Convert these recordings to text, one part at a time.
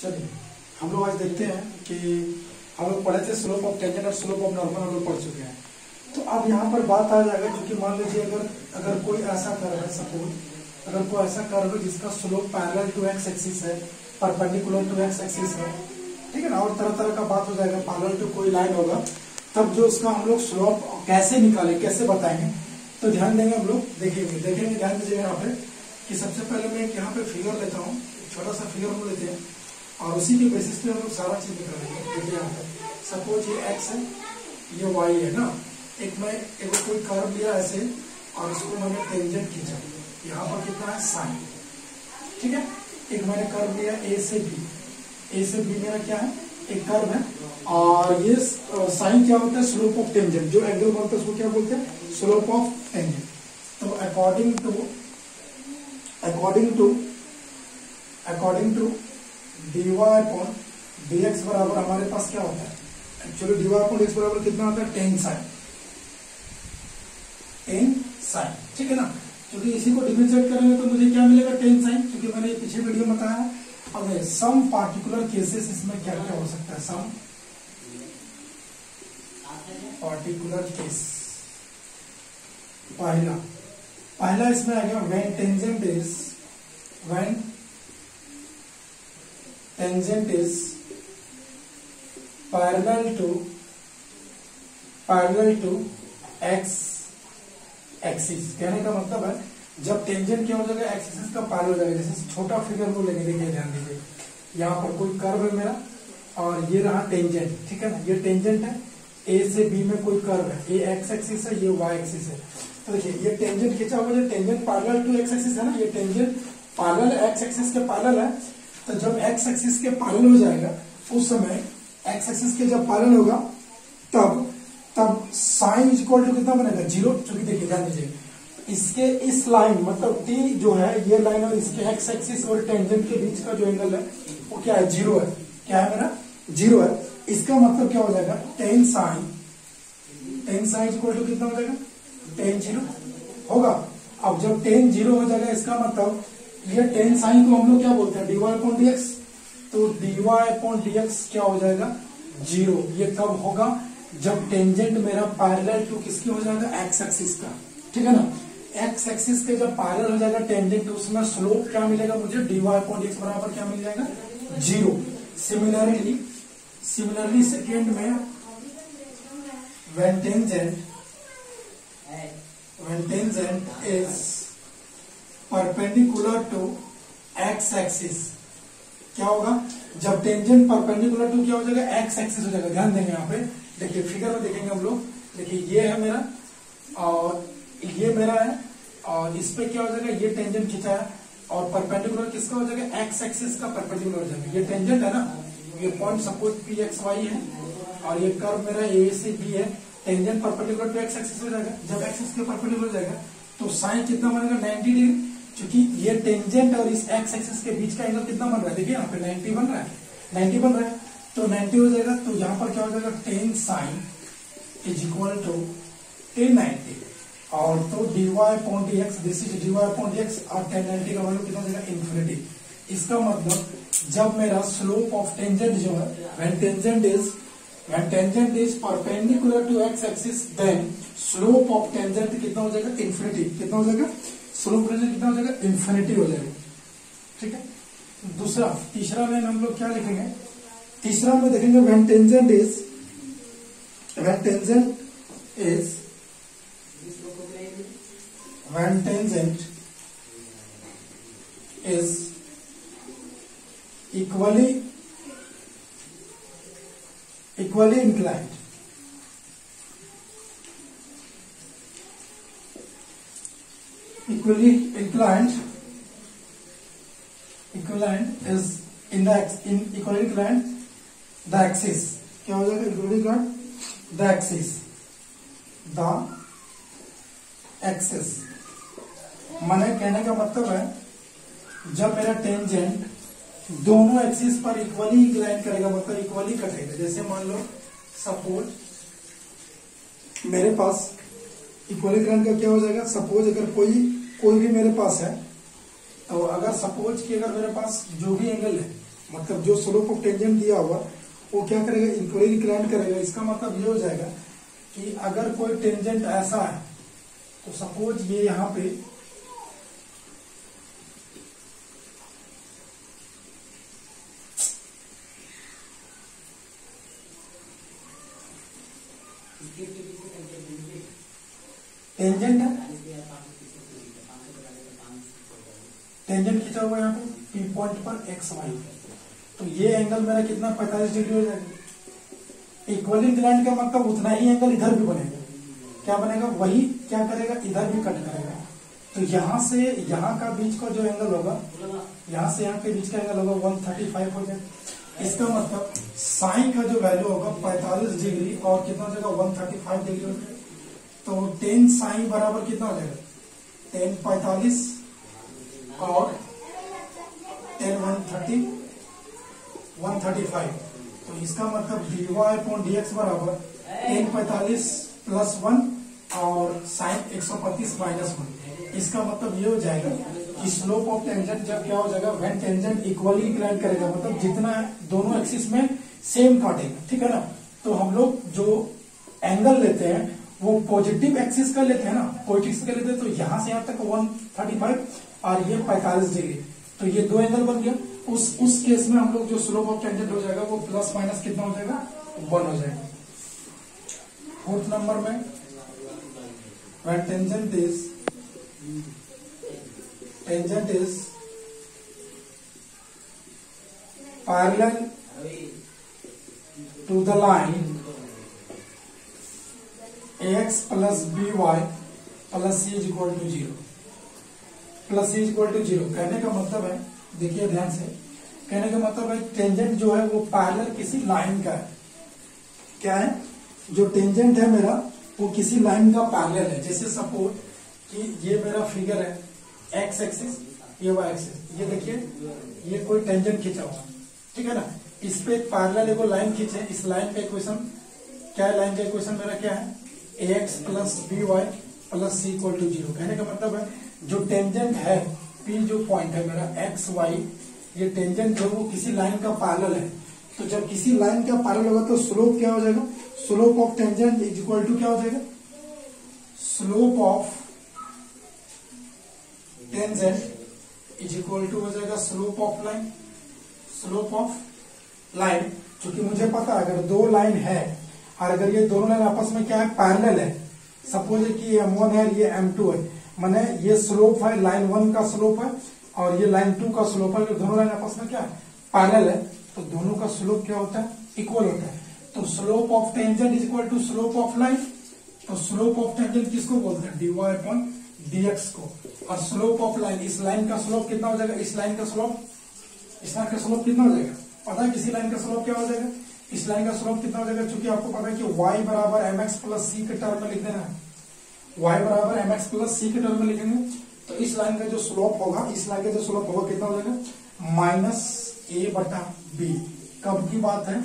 चलिए हम लोग आज देखते हैं कि हम लोग पढ़े थे स्लोप ऑफ टेंजेंट और स्लोप ऑफ नॉर्मल हम लोग पढ़ चुके हैं। तो अब यहाँ पर बात आ जाएगा क्योंकि मान लीजिए अगर कोई ऐसा कर्व है, सपोज अगर कोई ऐसा कर्व है जिसका slope parallel to x axis है, परपेंडिकुलर टू एक्स एक्सिस है, ठीक है ना, और तरह तरह का बात हो जाएगा, पैरेलल टू कोई लाइन होगा, तब जो उसका हम लोग स्लोप कैसे निकालें, कैसे बताएंगे, तो ध्यान देंगे हम लोग, देखेंगे ध्यान दीजिएगा यहाँ पे कि सबसे पहले मैं यहाँ पे फिगर लेता हूँ, छोटा सा फिगर हम लेते हैं और उसी के बेसिस पे हम लोग सारा चीज निकालेंगे। देखिए यहाँ पे सपोज ये एक्स है, ये वाई है ना, एक कोई कर्व लिया ऐसे और उसको मैंने टेंजेंट खींचा, यहाँ पर कितना है साइन, ठीक है। एक मैंने कर्व लिया ए से बी मेरा क्या है, एक कर्व है और ये साइन क्या होता है, स्लोप ऑफ टेंजेंट, जो एंगल बनता है उसको क्या बोलते हैं, स्लोप ऑफ टेंजेंट। तो according to dy upon dx बराबर हमारे पास क्या होता है, एक्चुअली dy अपॉन dx बराबर कितना होता है, टेन साइन, ठीक है ना। क्योंकि इसी को डिफरेंशिएट करेंगे तो मुझे क्या मिलेगा, टेन साइन, क्योंकि मैंने पीछे वीडियो में बताया है। अब सम पार्टिकुलर केसेस इसमें क्या क्या हो सकता है, सम पार्टिकुलर केस, पहला इसमें आ गया when tangent is parallel to x axis. कहने का मतलब है जब टेंजेंट क्या हो जाएगा, एक्स एक्सिस का पैरेलल हो जाएगा। जैसे छोटा फिगर को लेंगे, देखिए ध्यान दीजिए, यहाँ पर कोई कर्व है मेरा और ये रहा टेंजेंट, ठीक है ना, ये टेंजेंट है, ए से बी में कोई कर्व है, ये एक्स एक्सिस है, ये वाई एक्सिस है। तो देखिए ये टेंजेंट खींचा हुआ, जो tangent parallel to x axis है ना, ये टेंजेंट पैरेलल एक्स एक्सिस के पैरेलल है। तो जब एक्स एक्सिस के पैरेलल हो जाएगा, उस समय एक्स एक्सिस के जब पैरेलल होगा तब साइन इक्वल टू कितना बनेगा, जीरो। क्योंकि देखिए ध्यान दीजिए, इसके इस लाइन मतलब टी जो है, ये लाइन और इसके एक्स एक्सिस और टेंजेंट के बीच का जो एंगल है वो क्या है, जीरो है। क्या है मेरा, जीरो है। इसका मतलब क्या हो जाएगा, टेन साइन इक्वल टू कितना हो जाएगा, टेन जीरो होगा। अब जब टेन जीरो हो जाएगा, इसका मतलब ये टेन साइन को हम लोग क्या बोलते हैं, dy अपॉन dx। तो dy अपॉन dx क्या हो जाएगा, जीरो। ये कब होगा, जब टेंजेंट मेरा पैरेलल टू किसकी हो जाएगा, एक्स एक्सिस का, ठीक है ना। एक्स एक्सिस के जब पैरेलल हो जाएगा टेंजेंट, उसमें स्लोप क्या मिलेगा मुझे, dy अपॉन dx बराबर क्या मिल जाएगा, जीरो। सिमिलरली सेकेंड में when tangent is perpendicular to x axis, क्या होगा, जब टेंजेंट परपेंडिकुलर टू क्या हो जाएगा, एक्स एक्सिस हो जाएगा। ध्यान देंगे यहाँ पे, देखिए फिगर में देखेंगे हम लोग, देखिए ये है मेरा और ये मेरा है और इस पे क्या हो जाएगा, ये टेंजेंट खींचा है और परपेंडिकुलर किसका हो जाएगा, एक्स एक्सिस का परपेंडिकुलर हो जाएगा। ये टेंजेंट है ना, ये point suppose P x y है और ये कर्व मेरा ए से बी है, tangent perpendicular to x axis हो जाएगा। जब एक्स एक्सिस के परपेंडिकुलर हो जाएगा तो साइन कितना बनेगा, 90 डिग्री, क्योंकि ये टेंजेंट और इस एक्स एक्सिस के बीच का एंगल कितना बन रहा है, देखिए यहाँ पे 90 बन रहा है, तो 90 हो जाएगा। तो यहाँ पर क्या हो जाएगा, tan sine is equal to 1090 और तो dy upon dx, this is dy upon dx और 1090 का वैल्यू कितना हो जाएगा, इन्फिनिटी। इसका मतलब जब मेरा स्लोप ऑफ टेंजेंट जो है, when tangent is perpendicular to x axis, then slope of tangent कितना हो जाएगा, इन्फिनिटी। कितना हो जाएगा, स्लोप टेंजेंट कितना हो जाएगा, इन्फिनिटी हो जाएगा, ठीक है। तीसरा में हम लोग क्या लिखेंगे, तीसरा में देखेंगे when tangent is equally inclined, is equally inclined the axis, क्या हो जाएगा, equally inclined the axis। माने कहने का मतलब है जब मेरा टेंजेंट दोनों एक्सिस पर इक्वली इंक्लाइन करेगा, मतलब इक्वली कटेगा। जैसे मान लो सपोज मेरे पास इक्वली इंक्लाइन का क्या हो जाएगा, सपोज अगर कोई भी मेरे पास है, तो अगर सपोज कि अगर मेरे पास जो भी एंगल है, मतलब जो स्लोप ऑफ टेंजेंट दिया हुआ वो क्या करेगा, इक्वली इंक्लाइन करेगा। इसका मतलब ये हो जाएगा कि अगर कोई टेंजेंट ऐसा है तो सपोज ये यहाँ पे टेंजेंट है, टेंजेंट खींचा हुआ यहाँ पे पी पॉइंट पर एक्स वाई, तो ये एंगल मेरा कितना 45 डिग्री हो जाएगा। इक्वली इंक्लाइंड का मतलब उतना ही एंगल इधर भी बनेगा। क्या बनेगा, वही क्या करेगा, इधर भी कट करेगा। तो यहाँ से यहाँ का बीच का जो एंगल होगा, यहाँ से यहाँ के बीच का एंगल होगा 135 हो जाएगा। इसका मतलब साइन का जो वैल्यू होगा 45 डिग्री और कितना हो जाएगा 135 डिग्री हो जाएगा। तो 10 साइन बराबर कितना हो जाएगा, 10 45 और 10 135। तो इसका मतलब dy/dx बराबर 10 45 प्लस 1 और साइन 135 माइनस 1। इसका मतलब ये हो जाएगा कि स्लोप ऑफ टेंजेंट जब क्या हो जाएगा, व्हेन टेंजेंट इक्वली इंक्लाइन करेगा, मतलब जितना दोनों एक्सिस में सेम काटेगा, ठीक है ना। तो हम लोग जो एंगल लेते हैं वो पॉजिटिव एक्सिस का लेते हैं ना, पॉजिटिव का लेते हैं। तो यहां से यहां तक 135 और ये 45 डिग्री, तो ये दो एंगल बन गया। उस केस में हम लोग जो स्लोप ऑफ टेंजेंट हो जाएगा वो प्लस माइनस कितना हो जाएगा, 1 हो जाएगा। फोर्थ नंबर में when tangent is parallel to the line ax plus by plus c is equal to 0, plus c equal to 0। कहने का मतलब है, देखिए ध्यान से, कहने का मतलब है टेंजेंट जो है वो पैरेलल किसी लाइन का है। क्या है, जो टेंजेंट है मेरा वो किसी लाइन का पैरेलल है। जैसे सपोज कि ये मेरा फिगर है एक्स एक्सिस, ये वाई एक्सिस, ये देखिए ये कोई टेंजेंट खींचा हुआ, ठीक है ना। इस पे एक पैरेलल एगो लाइन खींचे, इस लाइन का इक्वेशन क्या है, लाइन का इक्वेशन मेरा क्या है, ax plus B Y plus c equal to 0। कहने का मतलब है जो टेंजेंट है पी, जो पॉइंट है मेरा एक्स वाई, ये टेंजेंट जो वो किसी लाइन का पैरेलल है। तो जब किसी लाइन का पैरेलल होगा तो स्लोप क्या हो जाएगा, slope of tangent is equal to क्या हो जाएगा, slope of tangent is equal to हो जाएगा slope of line, slope of line. क्योंकि मुझे पता है अगर दो लाइन है और अगर ये दोनों लाइन आपस में क्या है, पैरेलल है, सपोज कि ये M1 है ये M2 है, माने ये स्लोप है लाइन 1 का स्लोप है और ये लाइन 2 का स्लोप है, दोनों लाइन आपस में क्या है, पैरेलल है, तो दोनों का स्लोप क्या होता है, इक्वल होता है। तो slope of tangent is equal to slope of line. तो स्लोप ऑफ टेंजेंट किसको बोलते हैं, dy/dx को। और स्लोप ऑफ लाइन, इस लाइन का स्लोप कितना हो जाएगा, इस लाइन का स्लोप कितना हो जाएगा, पता है किसी लाइन का स्लोप क्या हो जाएगा, इस लाइन का स्लोप कितना हो जाएगा। चूंकि आपको पता है कि y बराबर mx प्लस सी के टर्म में लिख देना है, y बराबर mx प्लस सी के टर्म में लिखेंगे, तो इस लाइन का जो स्लोप होगा, इस लाइन का जो स्लोप होगा कितना हो जाएगा, -a/b। कब की बात है,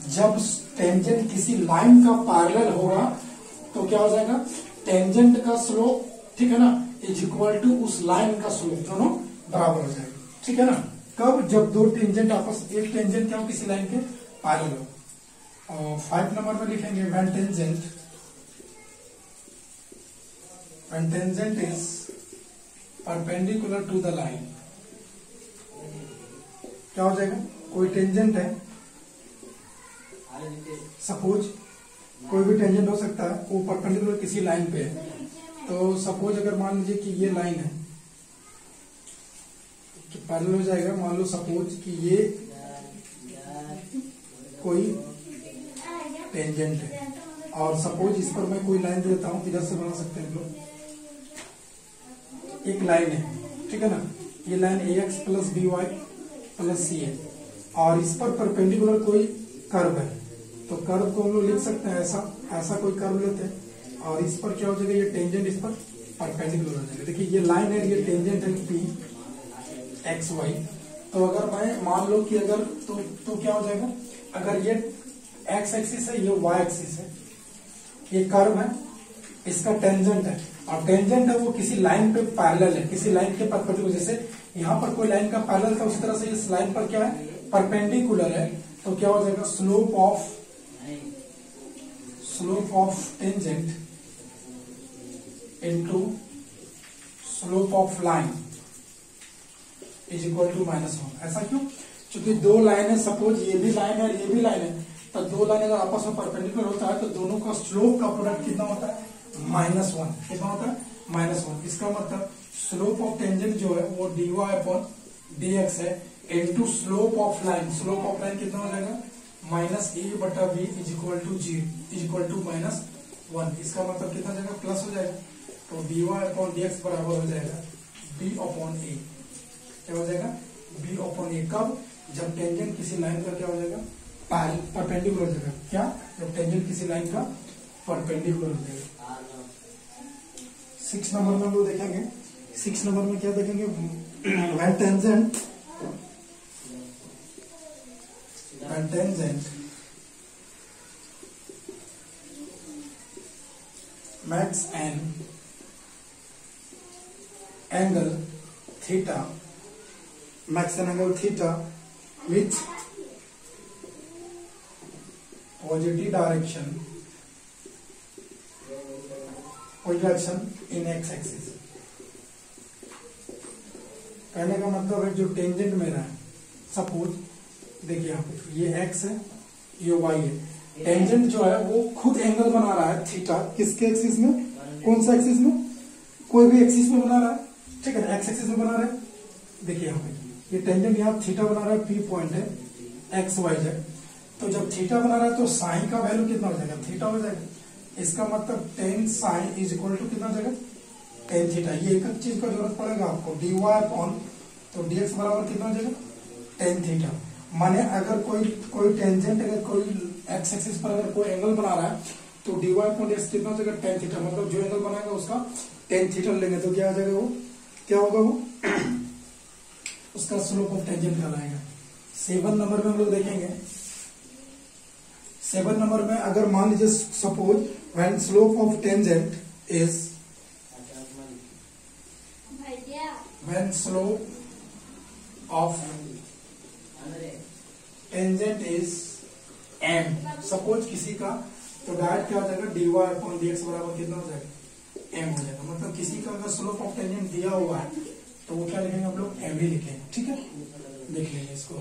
जब टेंजेंट किसी लाइन का पैरेलल होगा तो क्या हो जाएगा, टेंजेंट का स्लोप, ठीक है ना, इज इक्वल टू उस लाइन का स्लोप, दोनों बराबर हो जाएगा, ठीक है ना। कब, जब दो टेंजेंट आपस, एक टेंजेंट क्या हो किसी लाइन के पैरेलल हो। और 5 नंबर में लिखेंगे when tangent is perpendicular to the line, क्या हो जाएगा, कोई टेंजेंट है, सपोज कोई भी टेंजेंट हो सकता है, वो परपेंडिकुलर किसी लाइन पे है। तो सपोज अगर मान लीजिए कि ये लाइन है कि पैरेलल हो जाएगा, मान लो सपोज कि ये कोई टेंजेंट है और सपोज इस पर मैं कोई लाइन देता हूं, इधर से बना सकते हैं हम लोग, एक लाइन है, ठीक है ना, ये line ax plus B Y plus C है और इस पर परपेंडिकुलर कोई कर्व है। तो कर्व को हम लोग लिख सकते हैं ऐसा कोई कर्व लेते हैं और इस पर क्या हो जाएगा, ये टेंजेंट इस पर परपेंडिकुलर हो जाएगा। देखिए ये लाइन है, ये टेंजेंट है पी एक्स वाई। तो अगर मैं मान लो कि अगर तो क्या हो जाएगा, अगर ये एक्स एक्सिस है, ये वाई एक्सिस है, ये कर्व है, इसका टेंजेंट है और टेंजेंट है वो किसी लाइन पे पैरेलल है, किसी लाइन के परपेंडिकुलर। जैसे यहाँ पर कोई लाइन का पैरेलल था, उसी तरह से इस लाइन पर क्या है, परपेंडिकुलर है, तो क्या हो जाएगा, slope of tangent into slope of line is equal to -1। ऐसा क्यों? क्योंकि दो लाइन है, सपोज ये भी लाइन है और ये भी लाइन है, तो दो लाइन अगर आपस में परपेंडिकुलर होता है तो दोनों का स्लोप का प्रोडक्ट कितना होता है, -1। कितना होता है, -1। इसका मतलब स्लोप ऑफ टेंजेंट जो है वो dy/dx है into slope of line. Slope of line कितना हो जाएगा, -a/b इज इक्वल टू -1। इसका मतलब कितना हो जाएगा, प्लस हो जाएगा, तो dy/dx बराबर हो जाएगा b/a। क्या हो जाएगा, b/a। कब, जब टेंजेंट किसी लाइन का क्या हो जाएगा, परपेंडिकुलर हो जाएगा। क्या, जब टेंजेंट किसी लाइन का परपेंडिकुलर हो जाएगा। 6 नंबर में हम लोग देखेंगे, 6 नंबर में क्या देखेंगे, when tangent makes an angle theta with positive direction in x axis। कहने का मतलब है जो टेंजेंट मेरा है, सपोज देखिए यहाँ पे ये x है, ये y है, टेंजेंट जो है वो खुद एंगल बना रहा है थीटा, किसके एक्सिस में, कौन सा एक्सिस में, कोई भी एक्सिस में बना रहा है, ठीक है, एक्स एक्सिस में बना रहा है। देखिए यहाँ पे ये टेंजेंट यहाँ थीटा बना रहा है, P पॉइंट है, एक्स वाई है, तो जब थीटा बना रहा है तो साइन का वैल्यू कितना हो जाएगा, थीटा हो जाएगा। इसका मतलब tan sine is equal to कितना हो जाएगा, tan थीटा। ये एक चीज का जरूरत पड़ेगा आपको, dy अपॉन, तो dx बराबर कितना हो जाएगा, tan थीटा। माने अगर कोई टेंजेंट, अगर कोई एक्स एक्सिस पर अगर कोई एंगल बना रहा है तो dy अपॉन dx कितना हो जाएगा, tan थीटा। मतलब जो एंगल बनाएगा उसका tan थीटा लेंगे तो क्या आ जाएगा, वो क्या होगा, वो उसका स्लोप ऑफ टेंजेंट कहलाएगा। 7 नंबर में हम लोग देखेंगे, 7 नंबर में अगर मान लीजिए suppose when slope of tangent is, when slope of tangent is m, suppose किसी का, तो डायरेक्ट क्या हो जाएगा, dy अपॉन dx बराबर कितना हो जाएगा, m हो जाएगा। मतलब किसी का अगर स्लोप ऑफ टेंजेंट दिया हुआ है तो वो क्या लिखेंगे हम लोग, m ही लिखेंगे। ठीक है, लिख लेंगे इसको।